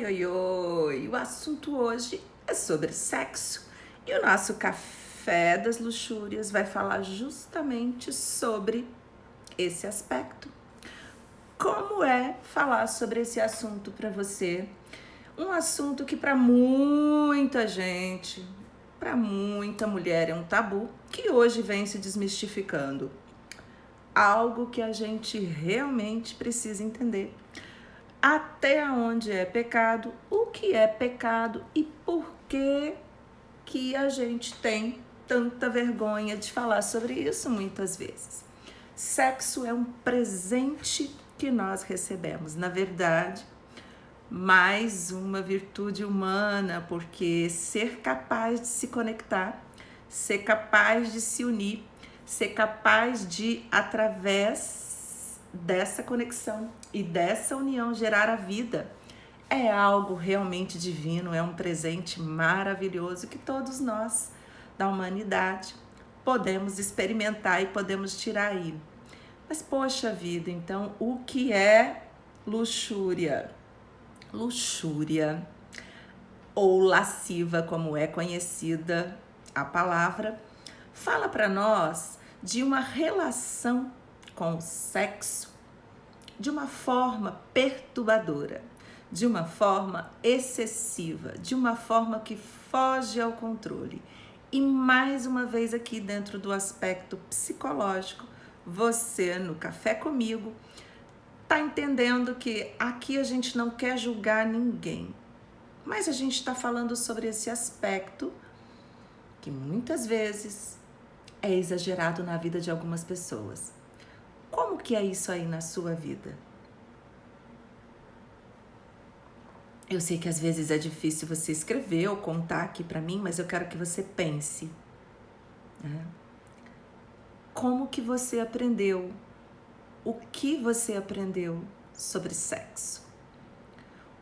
Oi, oi, o assunto hoje é sobre sexo e o nosso Café das Luxúrias vai falar justamente sobre esse aspecto. Como é falar sobre esse assunto para você? Um assunto que para muita gente, para muita mulher é um tabu, que hoje vem se desmistificando. Algo que a gente realmente precisa entender. Até onde é pecado, o que é pecado e por que a gente tem tanta vergonha de falar sobre isso muitas vezes. Sexo é um presente que nós recebemos. Na verdade, mais uma virtude humana, porque ser capaz de se conectar, ser capaz de se unir, ser capaz de, através dessa conexão e dessa união, gerar a vida, é algo realmente divino, é um presente maravilhoso que todos nós, da humanidade, podemos experimentar e podemos tirar aí. Mas, poxa vida, então, o que é luxúria? Luxúria, ou lasciva, como é conhecida a palavra, fala para nós de uma relação com o sexo de uma forma perturbadora, de uma forma excessiva, de uma forma que foge ao controle. E mais uma vez aqui dentro do aspecto psicológico, você no Café Comigo tá entendendo que aqui a gente não quer julgar ninguém, mas a gente está falando sobre esse aspecto que muitas vezes é exagerado na vida de algumas pessoas. Como que é isso aí na sua vida? Eu sei que às vezes é difícil você escrever ou contar aqui para mim, mas eu quero que você pense. Né? Como que você aprendeu? O que você aprendeu sobre sexo?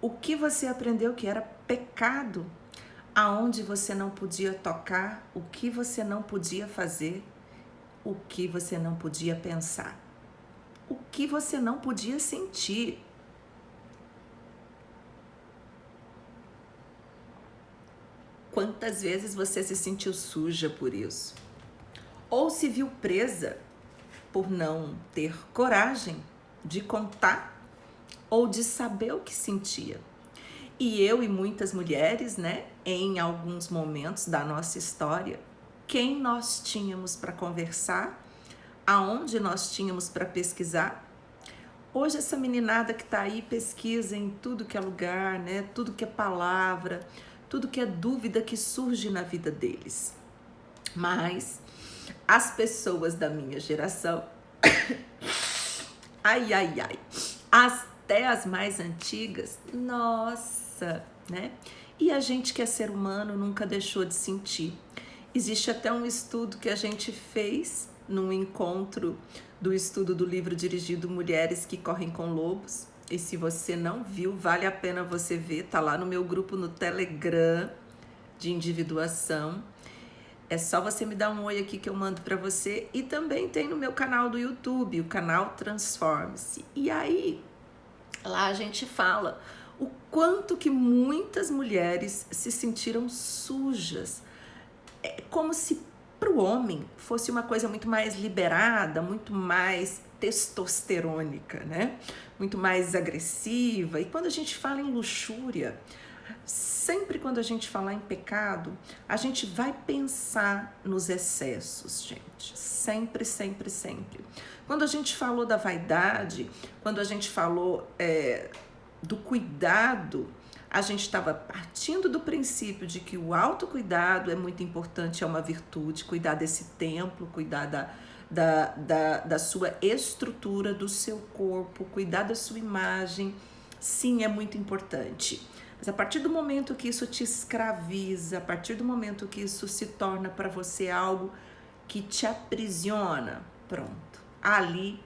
O que você aprendeu que era pecado? Aonde você não podia tocar? O que você não podia fazer? O que você não podia pensar? O que você não podia sentir? Quantas vezes você se sentiu suja por isso? Ou se viu presa por não ter coragem de contar ou de saber o que sentia? E eu e muitas mulheres, né, em alguns momentos da nossa história, quem nós tínhamos para conversar, aonde nós tínhamos para pesquisar. Hoje essa meninada que tá aí pesquisa em tudo que é lugar, né, tudo que é palavra, tudo que é dúvida que surge na vida deles. Mas as pessoas da minha geração, ai, até as mais antigas, nossa, né? E a gente que é ser humano nunca deixou de sentir. Existe até um estudo que a gente fez num encontro do estudo do livro dirigido Mulheres que Correm com Lobos. E se você não viu, vale a pena você ver, tá lá no meu grupo no Telegram de individuação. É só você me dar um oi aqui que eu mando para você. E também tem no meu canal do YouTube, o canal Transforme-se. E aí, lá a gente fala o quanto que muitas mulheres se sentiram sujas. É como se para o homem fosse uma coisa muito mais liberada, muito mais testosterônica, né? Muito mais agressiva. E quando a gente fala em luxúria, sempre quando a gente falar em pecado, a gente vai pensar nos excessos, gente. Sempre, sempre, sempre. Quando a gente falou da vaidade, quando a gente falou do cuidado, a gente estava partindo do princípio de que o autocuidado é muito importante, é uma virtude, cuidar desse templo, cuidar da sua estrutura, do seu corpo, cuidar da sua imagem. Sim, é muito importante. Mas a partir do momento que isso te escraviza, a partir do momento que isso se torna para você algo que te aprisiona, pronto. Ali,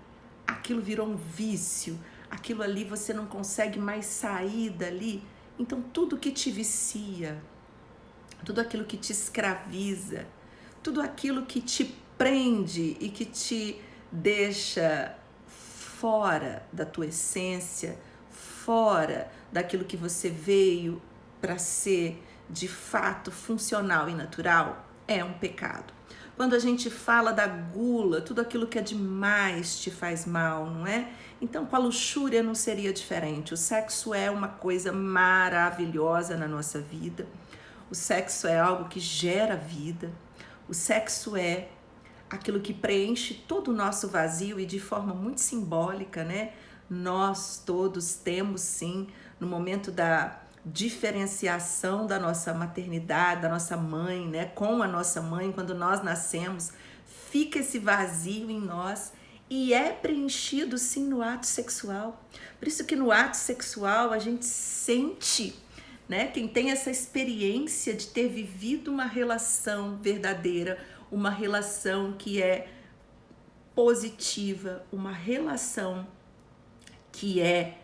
aquilo virou um vício, aquilo ali você não consegue mais sair dali. Então, tudo que te vicia, tudo aquilo que te escraviza, tudo aquilo que te prende e que te deixa fora da tua essência, fora daquilo que você veio para ser de fato funcional e natural, é um pecado. Quando a gente fala da gula, tudo aquilo que é demais te faz mal, não é? Então, com a luxúria não seria diferente. O sexo é uma coisa maravilhosa na nossa vida. O sexo é algo que gera vida. O sexo é aquilo que preenche todo o nosso vazio e de forma muito simbólica, né? Nós todos temos sim, no momento da diferenciação da nossa maternidade, da nossa mãe, né? Com a nossa mãe, quando nós nascemos, fica esse vazio em nós e é preenchido sim no ato sexual. Por isso que no ato sexual a gente sente, né? Quem tem essa experiência de ter vivido uma relação verdadeira, uma relação que é positiva, uma relação que é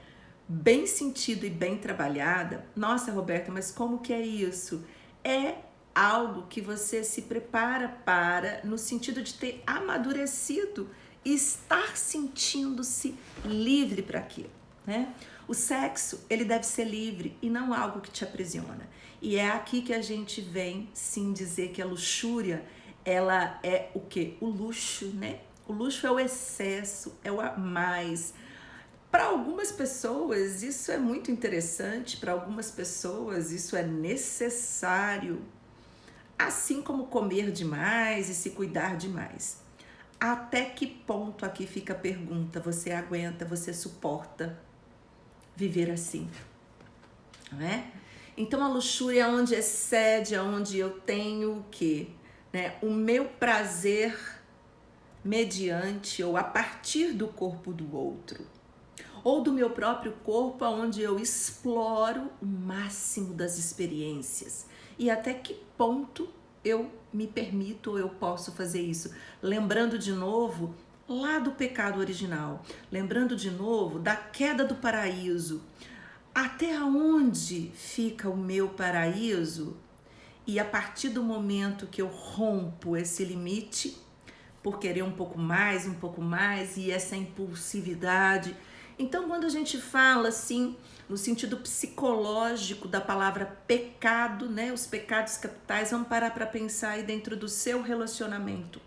bem sentido e bem trabalhada. Nossa, Roberta, mas como que é isso? É algo que você se prepara para, no sentido de ter amadurecido e estar sentindo-se livre para aquilo, né? O sexo, ele deve ser livre e não algo que te aprisiona. E é aqui que a gente vem, sim, dizer que a luxúria, ela é o quê? O luxo, né? O luxo é o excesso, é o a mais. Para algumas pessoas isso é muito interessante, para algumas pessoas isso é necessário, assim como comer demais e se cuidar demais. Até que ponto, aqui fica a pergunta, você aguenta, você suporta viver assim, não é? Então a luxúria é onde excede, é onde eu tenho o quê? Né? O meu prazer mediante ou a partir do corpo do outro, ou do meu próprio corpo, onde eu exploro o máximo das experiências. E até que ponto eu me permito ou eu posso fazer isso? Lembrando de novo lá do pecado original, lembrando de novo da queda do paraíso. Até onde fica o meu paraíso? E a partir do momento que eu rompo esse limite, por querer um pouco mais, e essa impulsividade. Então, quando a gente fala assim, no sentido psicológico da palavra pecado, né? Os pecados capitais, vamos parar para pensar aí dentro do seu relacionamento.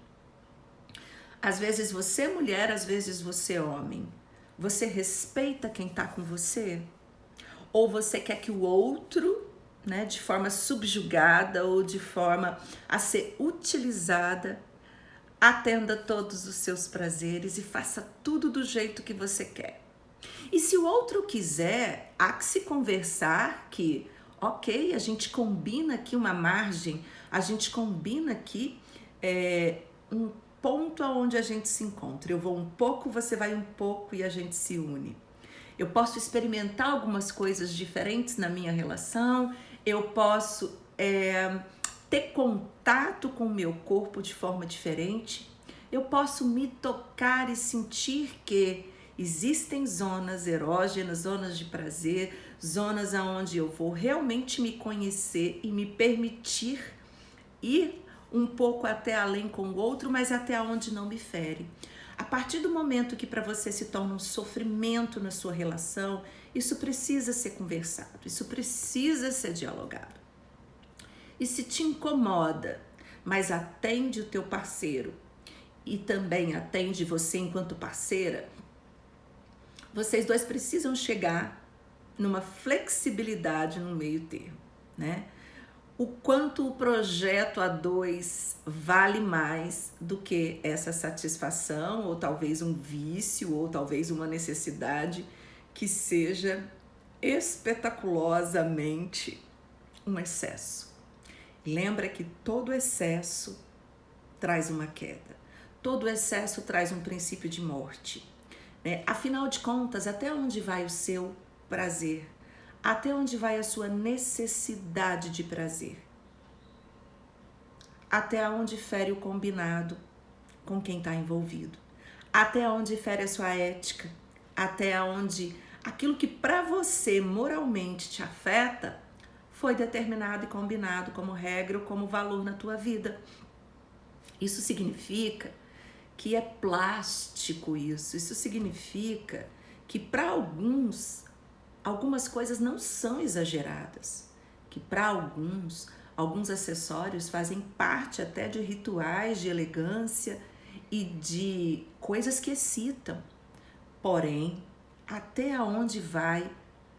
Às vezes você é mulher, às vezes você é homem. Você respeita quem está com você? Ou você quer que o outro, né, de forma subjugada ou de forma a ser utilizada, atenda todos os seus prazeres e faça tudo do jeito que você quer? E se o outro quiser, há que se conversar que, ok, a gente combina aqui uma margem, a gente combina aqui um ponto aonde a gente se encontra. Eu vou um pouco, você vai um pouco e a gente se une. Eu posso experimentar algumas coisas diferentes na minha relação, eu posso ter contato com o meu corpo de forma diferente, eu posso me tocar e sentir que existem zonas erógenas, zonas de prazer, zonas onde eu vou realmente me conhecer e me permitir ir um pouco até além com o outro, mas até onde não me fere. A partir do momento que para você se torna um sofrimento na sua relação, isso precisa ser conversado, isso precisa ser dialogado. E se te incomoda, mas atende o teu parceiro e também atende você enquanto parceira, vocês dois precisam chegar numa flexibilidade no meio termo, né? O quanto o projeto a dois vale mais do que essa satisfação, ou talvez um vício, ou talvez uma necessidade que seja espetaculosamente um excesso. Lembra que todo excesso traz uma queda, todo excesso traz um princípio de morte. Afinal de contas, até onde vai o seu prazer? Até onde vai a sua necessidade de prazer? Até onde fere o combinado com quem está envolvido? Até onde fere a sua ética? Até onde aquilo que para você moralmente te afeta foi determinado e combinado como regra ou como valor na tua vida? Isso significa que é plástico isso significa que para alguns algumas coisas não são exageradas, que para alguns acessórios fazem parte até de rituais de elegância e de coisas que excitam. Porém, até onde vai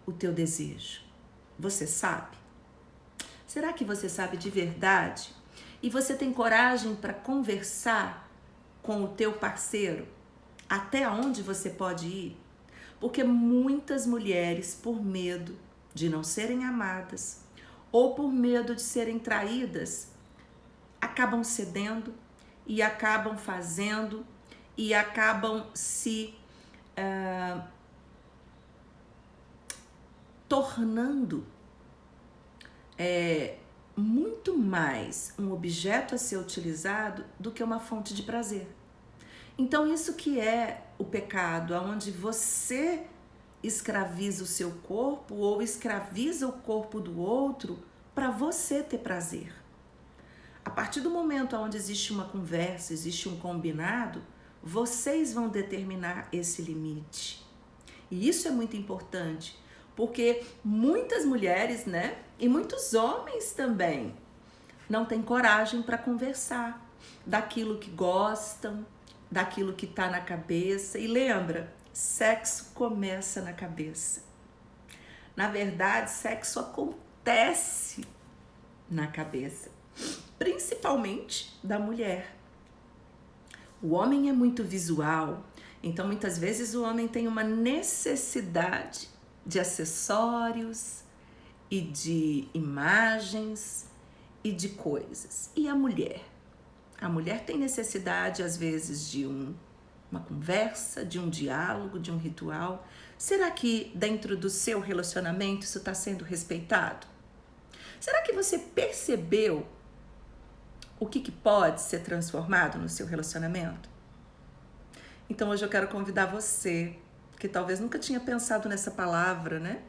o teu desejo? Você sabe? Será que você sabe de verdade? E você tem coragem para conversar com o teu parceiro? Até onde você pode ir? Porque muitas mulheres, por medo de não serem amadas ou por medo de serem traídas, acabam cedendo e acabam fazendo e acabam se tornando muito mais um objeto a ser utilizado do que uma fonte de prazer. Então isso que é o pecado, onde você escraviza o seu corpo ou escraviza o corpo do outro para você ter prazer. A partir do momento onde existe uma conversa, existe um combinado, vocês vão determinar esse limite. E isso é muito importante, porque muitas mulheres, né, e muitos homens também, não têm coragem para conversar daquilo que gostam, daquilo que está na cabeça. E lembra, sexo começa na cabeça. Na verdade, sexo acontece na cabeça, principalmente da mulher. O homem é muito visual, então muitas vezes o homem tem uma necessidade de acessórios e de imagens e de coisas. E a mulher? A mulher tem necessidade, às vezes, de uma conversa, de um diálogo, de um ritual. Será que dentro do seu relacionamento isso está sendo respeitado? Será que você percebeu o que pode ser transformado no seu relacionamento? Então hoje eu quero convidar você, que talvez nunca tinha pensado nessa palavra, né?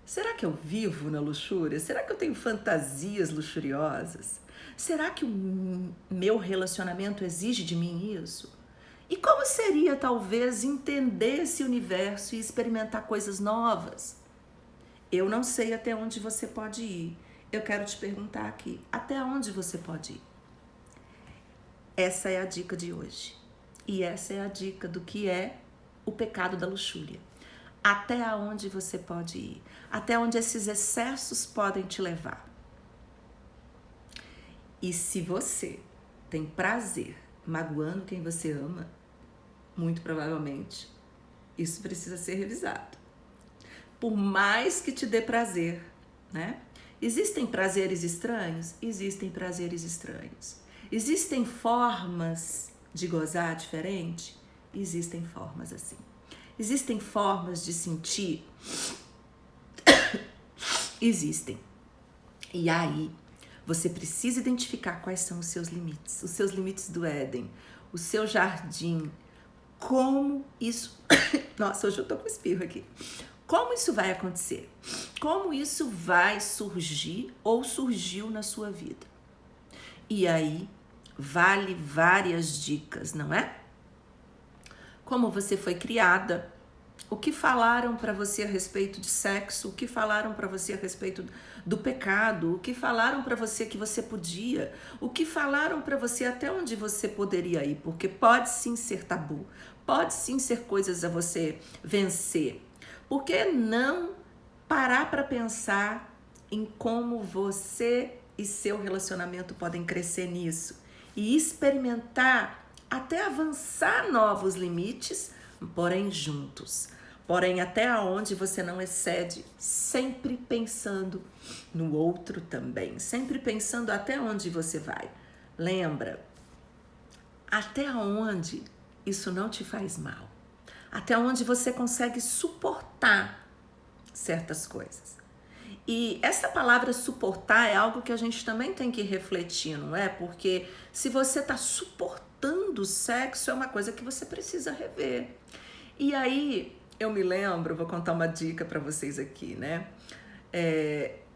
Será que eu vivo na luxúria? Será que eu tenho fantasias luxuriosas? Será que o meu relacionamento exige de mim isso? E como seria talvez entender esse universo e experimentar coisas novas? Eu não sei até onde você pode ir. Eu quero te perguntar aqui, até onde você pode ir? Essa é a dica de hoje. E essa é a dica do que é o pecado da luxúria. Até onde você pode ir? Até onde esses excessos podem te levar? E se você tem prazer magoando quem você ama, muito provavelmente isso precisa ser revisado. Por mais que te dê prazer, né? Existem prazeres estranhos? Existem prazeres estranhos. Existem formas de gozar diferente? Existem formas assim. Existem formas de sentir? Existem. E aí, você precisa identificar quais são os seus limites do Éden, o seu jardim, como isso... Nossa, hoje eu tô com espirro aqui. Como isso vai acontecer? Como isso vai surgir ou surgiu na sua vida? E aí, vale várias dicas, não é? Como você foi criada, o que falaram para você a respeito de sexo, o que falaram para você a respeito do pecado, o que falaram para você que você podia, o que falaram para você até onde você poderia ir, porque pode sim ser tabu, pode sim ser coisas a você vencer. Por que não parar para pensar em como você e seu relacionamento podem crescer nisso e experimentar até avançar novos limites, porém juntos. Porém, até onde você não excede, sempre pensando no outro também, sempre pensando até onde você vai. Lembra, até onde isso não te faz mal, até onde você consegue suportar certas coisas. E essa palavra suportar é algo que a gente também tem que refletir, não é? Porque se você está suportando o sexo, é uma coisa que você precisa rever. E aí, eu me lembro, vou contar uma dica para vocês aqui, né?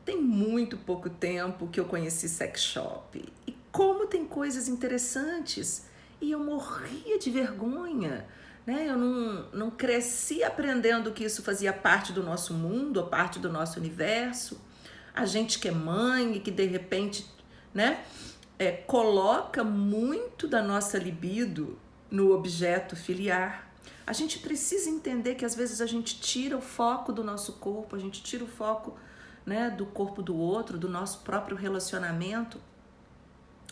Tem muito pouco tempo que eu conheci sex shop. E como tem coisas interessantes. E eu morria de vergonha né? Eu não cresci aprendendo que isso fazia parte do nosso mundo, ou parte do nosso universo. A gente que é mãe e que de repente, né, coloca muito da nossa libido no objeto filiar. A gente precisa entender que às vezes a gente tira o foco do nosso corpo, a gente tira o foco, né, do corpo do outro, do nosso próprio relacionamento.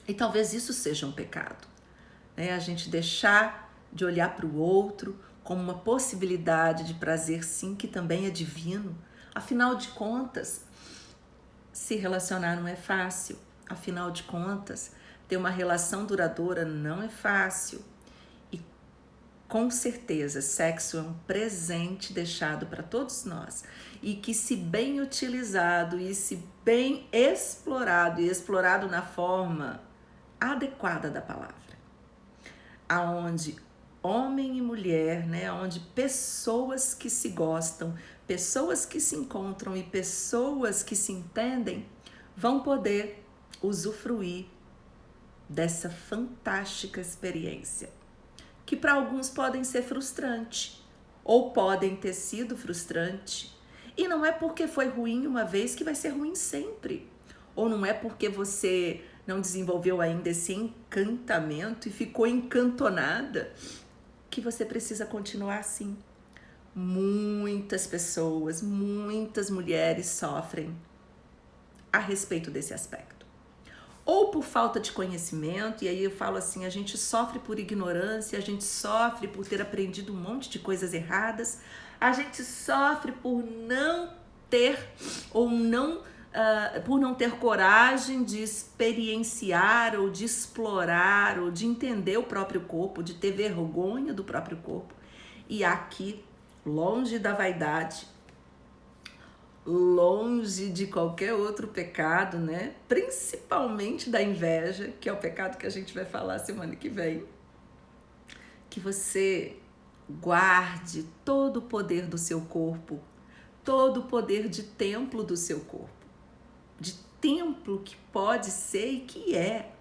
E talvez isso seja um pecado, né? A gente deixar de olhar para o outro como uma possibilidade de prazer, sim, que também é divino. Afinal de contas, se relacionar não é fácil. Afinal de contas, ter uma relação duradoura não é fácil. E com certeza, sexo é um presente deixado para todos nós. E que, se bem utilizado e se bem explorado, e explorado na forma adequada da palavra, aonde homem e mulher, né, onde pessoas que se gostam, pessoas que se encontram e pessoas que se entendem vão poder usufruir dessa fantástica experiência, que para alguns podem ser frustrante ou podem ter sido frustrante. E não é porque foi ruim uma vez que vai ser ruim sempre. Ou não é porque você não desenvolveu ainda esse encantamento e ficou encantonada que você precisa continuar assim. Muitas pessoas, muitas mulheres sofrem a respeito desse aspecto. Ou por falta de conhecimento, e aí eu falo assim, a gente sofre por ignorância, a gente sofre por ter aprendido um monte de coisas erradas, a gente sofre por não ter ou não por não ter coragem de experienciar ou de explorar ou de entender o próprio corpo, de ter vergonha do próprio corpo. E aqui, longe da vaidade, longe de qualquer outro pecado, né? Principalmente da inveja, que é o pecado que a gente vai falar semana que vem, que você guarde todo o poder do seu corpo, todo o poder de templo do seu corpo, de templo que pode ser e que é.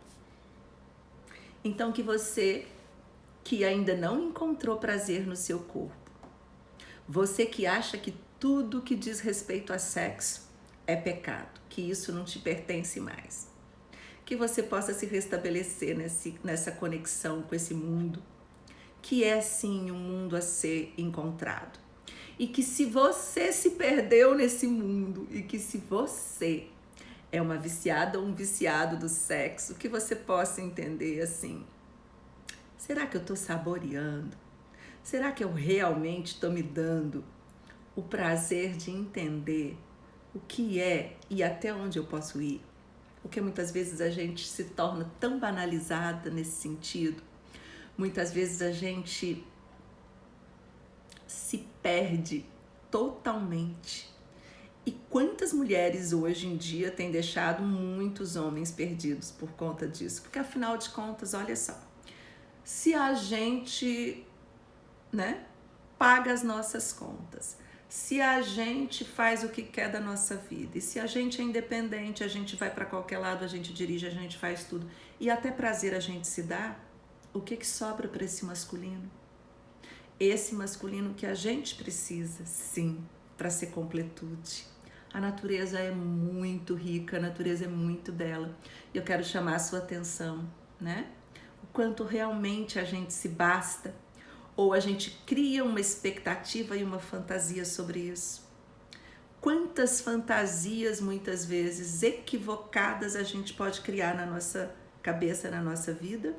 Então, que você que ainda não encontrou prazer no seu corpo, você que acha que tudo que diz respeito a sexo é pecado, que isso não te pertence mais, que você possa se restabelecer nessa conexão com esse mundo, que é sim um mundo a ser encontrado. E que se você se perdeu nesse mundo, e que se você é uma viciada ou um viciado do sexo, que você possa entender assim, será que eu estou saboreando? Será que eu realmente estou me dando o prazer de entender o que é e até onde eu posso ir? Porque muitas vezes a gente se torna tão banalizada nesse sentido. Muitas vezes a gente se perde totalmente. E quantas mulheres hoje em dia têm deixado muitos homens perdidos por conta disso? Porque afinal de contas, olha só, se a gente, né, paga as nossas contas, se a gente faz o que quer da nossa vida, e se a gente é independente, a gente vai para qualquer lado, a gente dirige, a gente faz tudo, e até prazer a gente se dá, o que sobra para esse masculino? Esse masculino que a gente precisa, sim, para ser completude. A natureza é muito rica, a natureza é muito bela. E eu quero chamar a sua atenção, né? O quanto realmente a gente se basta, ou a gente cria uma expectativa e uma fantasia sobre isso. Quantas fantasias, muitas vezes, equivocadas a gente pode criar na nossa cabeça, na nossa vida?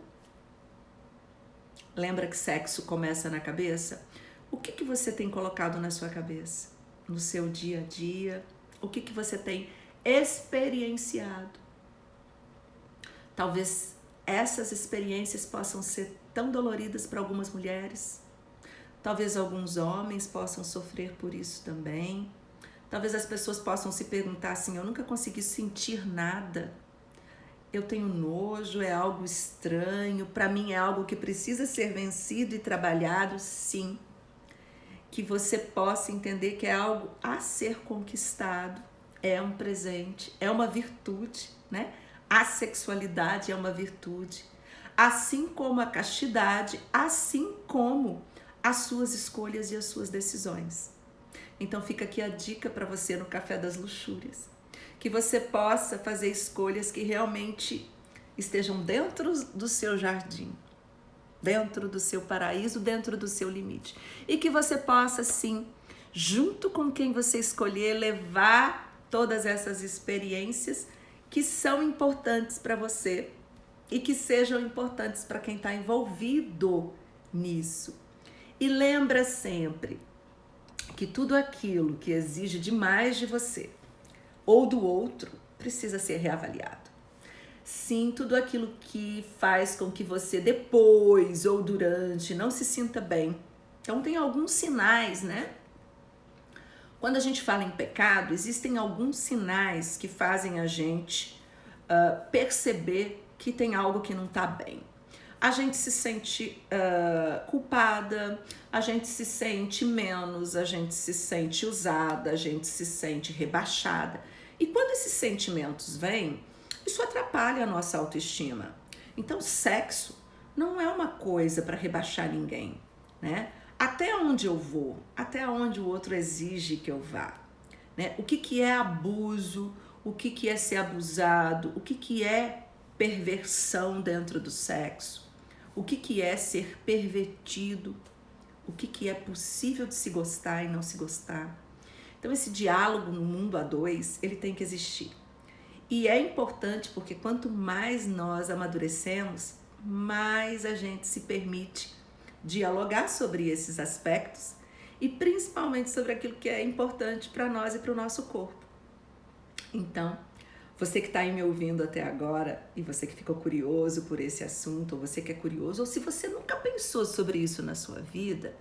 Lembra que sexo começa na cabeça? O que você tem colocado na sua cabeça? No seu dia a dia? O que você tem experienciado? Talvez essas experiências possam ser tão doloridas para algumas mulheres. Talvez alguns homens possam sofrer por isso também. Talvez as pessoas possam se perguntar assim, eu nunca consegui sentir nada. Eu tenho nojo, é algo estranho, para mim é algo que precisa ser vencido e trabalhado, sim. Que você possa entender que é algo a ser conquistado, é um presente, é uma virtude, né? A sexualidade é uma virtude, assim como a castidade, assim como as suas escolhas e as suas decisões. Então fica aqui a dica para você no Café das Luxúrias, que você possa fazer escolhas que realmente estejam dentro do seu jardim, dentro do seu paraíso, dentro do seu limite. E que você possa, sim, junto com quem você escolher, levar todas essas experiências que são importantes para você e que sejam importantes para quem está envolvido nisso. E lembra sempre que tudo aquilo que exige demais de você ou do outro precisa ser reavaliado. Sim, tudo aquilo que faz com que você depois ou durante não se sinta bem. Então tem alguns sinais, né? Quando a gente fala em pecado, existem alguns sinais que fazem a gente perceber que tem algo que não está bem. A gente se sente culpada, a gente se sente menos, a gente se sente usada, a gente se sente rebaixada. E quando esses sentimentos vêm, isso atrapalha a nossa autoestima. Então, sexo não é uma coisa para rebaixar ninguém, né? Até onde eu vou? Até onde o outro exige que eu vá? Né? O que é abuso? O que é ser abusado? O que é perversão dentro do sexo? O que é ser pervertido? O que é possível de se gostar e não se gostar? Então esse diálogo no mundo a dois, ele tem que existir. E é importante porque quanto mais nós amadurecemos, mais a gente se permite dialogar sobre esses aspectos e principalmente sobre aquilo que é importante para nós e para o nosso corpo. Então, você que está aí me ouvindo até agora e você que ficou curioso por esse assunto, ou você que é curioso, ou se você nunca pensou sobre isso na sua vida,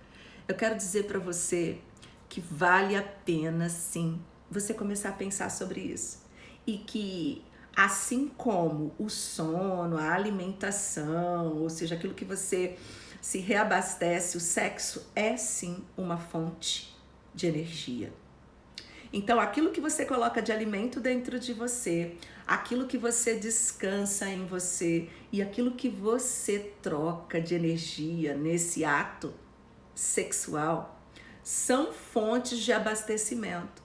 eu quero dizer para você que vale a pena sim você começar a pensar sobre isso. E que assim como o sono, a alimentação, ou seja, aquilo que você se reabastece, o sexo é sim uma fonte de energia. Então, aquilo que você coloca de alimento dentro de você, aquilo que você descansa em você e aquilo que você troca de energia nesse ato sexual são fontes de abastecimento.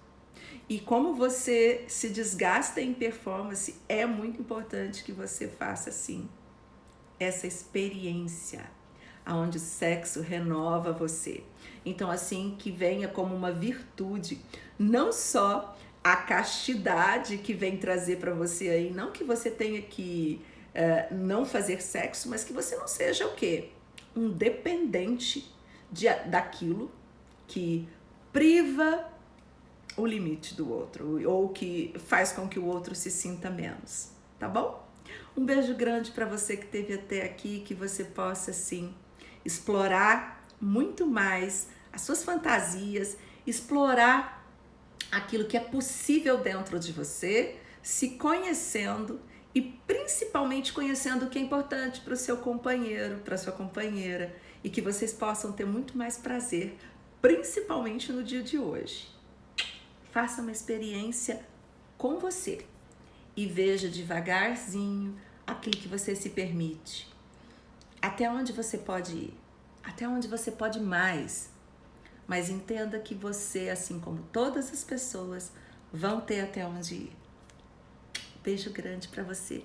E como você se desgasta em performance, é muito importante que você faça assim essa experiência onde o sexo renova você. Então assim que venha como uma virtude, não só a castidade que vem trazer para você aí, não que você tenha que não fazer sexo, mas que você não seja o quê? Um dependente daquilo que priva o limite do outro ou que faz com que o outro se sinta menos, tá bom? Um beijo grande para você que esteve até aqui, que você possa sim explorar muito mais as suas fantasias, explorar aquilo que é possível dentro de você, se conhecendo e principalmente conhecendo o que é importante para o seu companheiro, para a sua companheira, e que vocês possam ter muito mais prazer, principalmente no dia de hoje. Faça uma experiência com você e veja devagarzinho aquilo que você se permite. Até onde você pode ir, até onde você pode mais. Mas entenda que você, assim como todas as pessoas, vão ter até onde ir. Beijo grande para você.